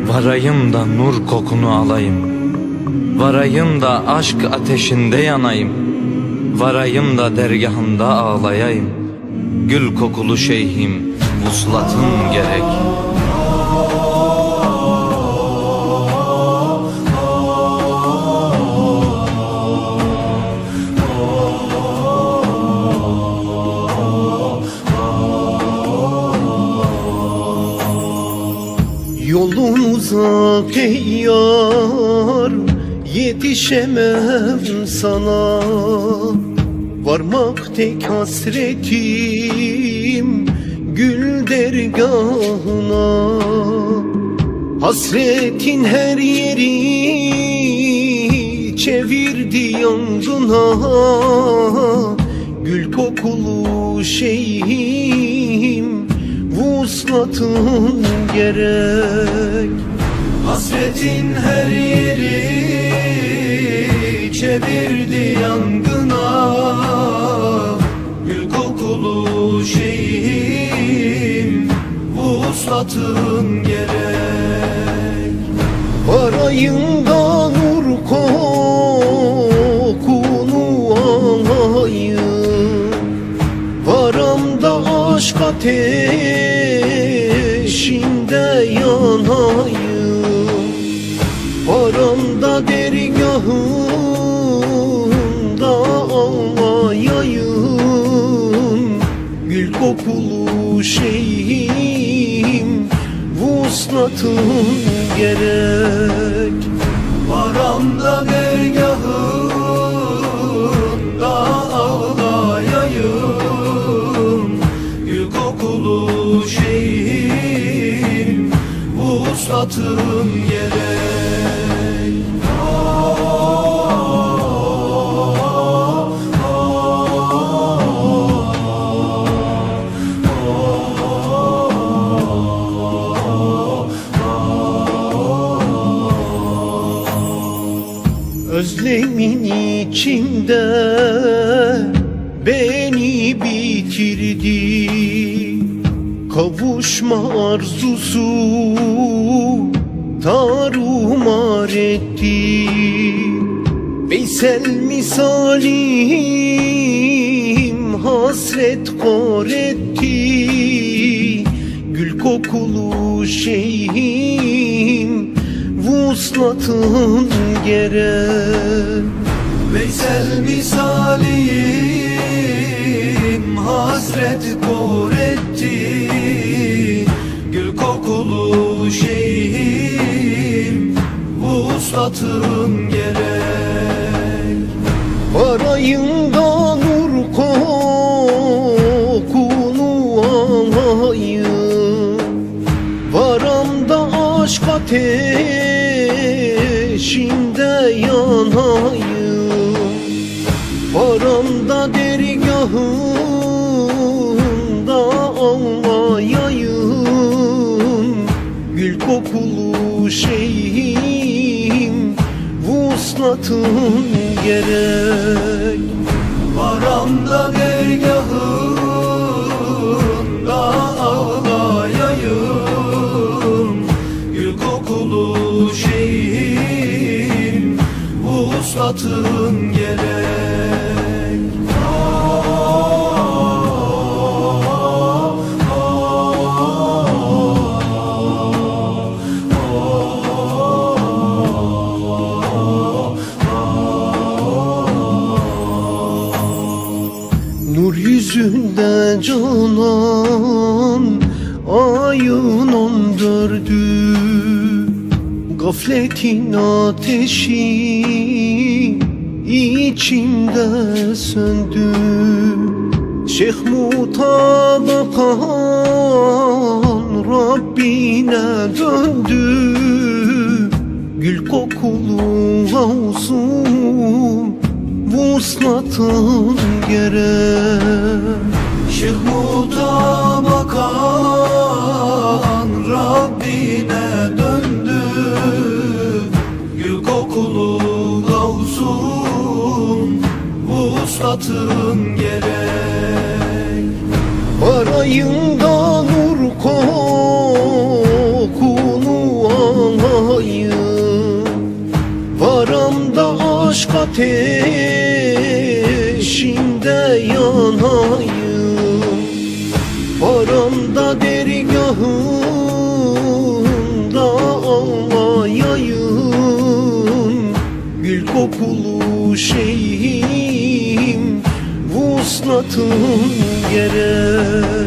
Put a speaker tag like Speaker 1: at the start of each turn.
Speaker 1: Varayım da nur kokunu alayım, varayım da aşk ateşinde yanayım, varayım da dergahında ağlayayım. Gül kokulu şeyhim, vuslatın gerek.
Speaker 2: Yolun uzak ey yar, yetişemem sana. Varmak tek hasretim gül dergahına. Hasretin her yeri çevirdi yangına. Gül kokulu şeyhim, vuslatın gerek.
Speaker 3: Hasretin her yeri çevirdi yangına. Gül kokulu şeyhim, vuslatın gerek.
Speaker 2: Varayım da nur kokunu alayım, varam da aşk ateşinde yanayım. Varam da dergahında ağlayayım. Gül kokulu şeyhim, vuslatın gerek.
Speaker 3: Varam da dergahında ağlayayım. Gül kokulu şeyhim, vuslatın gerek.
Speaker 2: Özlemin içimde beni bitirdi. Kavuşma arzusu tarumar etti. Veysel misalim hasret kor etti. Gül kokulu şeyhim, vuslatın gerek.
Speaker 3: Veysel misalim hasret kor etti. Gül kokulu şeyhim, vuslatın gerek.
Speaker 2: Varayım da nur kokunu alayım, varam da aşk ateşinde yanayım. Varam da dergahında ağlayayım. Gül kokulu şeyhim, vuslatın gerek.
Speaker 3: Varam da dergahında ağlayayım. Gül kokulu şeyhim, vuslatın gerek.
Speaker 2: Nur yüzünde canan ayın 14'ü, gafletin ateşi içimde söndü. Şeyh mutabakan Rabbine döndü. Gül kokulu havzum, vuslatın gerek.
Speaker 3: Şeyh mutabakan Rabbine döndü. Gül kokulu gavsum, vuslatın gerek.
Speaker 2: Varayım da nur kokunu ateşinde yanayım, Haranda dergahında ağlayayım. Gül kokulu şeyhim, vuslatın gerek.